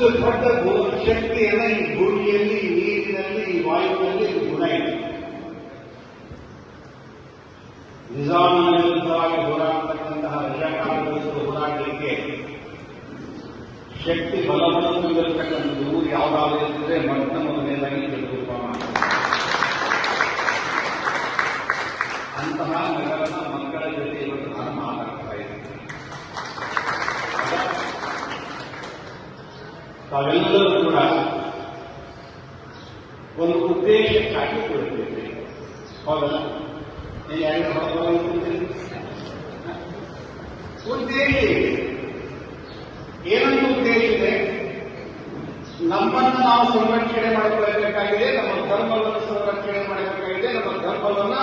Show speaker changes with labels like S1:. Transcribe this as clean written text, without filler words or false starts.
S1: ಅಷ್ಟು ದೊಡ್ಡ ಶಕ್ತಿಯನ್ನು ಈ ಭೂಮಿಯಲ್ಲಿ, ನೀರಿನಲ್ಲಿ, ವಾಯುವಿನಲ್ಲಿ ಗುಣ ಇದೆ. ನಿಜಾಮನ ವಿರುದ್ಧವಾಗಿ ಹೋರಾಡತಕ್ಕಂತಹ ರಜಾಕಾರ ವಿರುದ್ಧ ಹೋರಾಡಲಿಕ್ಕೆ ಶಕ್ತಿ ಬಲವನ್ನು ತುಂಬಿರತಕ್ಕಂಥದ್ದು ಊರು ಯಾವುದಾದ್ರೂ ಇರ್ತದೆ ಮೊದಲನೇದಾಗಿ ತಿಳ್ಕೊಳ್ತಾನ. ಅಂತಹ ನಗರದ ಮಕ್ಕಳ ಜೊತೆ ಇವತ್ತು ನಾನು ಮಾತಾಡ್ತಾ ಇದ್ದೀನಿ. ತಾವೆಲ್ಲರೂ ಕೂಡ ಒಂದು ಉದ್ದೇಶಕ್ಕಾಗಿ ಕೊಡುತ್ತೇವೆ. ಹೌದಲ್ಲ? ಯಾರಿಗೆ ಉದ್ದೇಶ ಇದೆ. ಏನೊಂದು ಉದ್ದೇಶ ಇದೆ? ನಮ್ಮನ್ನು ನಾವು ಸಂರಕ್ಷಣೆ ಮಾಡಿಕೊಳ್ಳಬೇಕಾಗಿದೆ, ನಮ್ಮ ಧರ್ಮವನ್ನು ಸಂರಕ್ಷಣೆ ಮಾಡಬೇಕಾಗಿದೆ, ನಮ್ಮ ಧರ್ಮವನ್ನು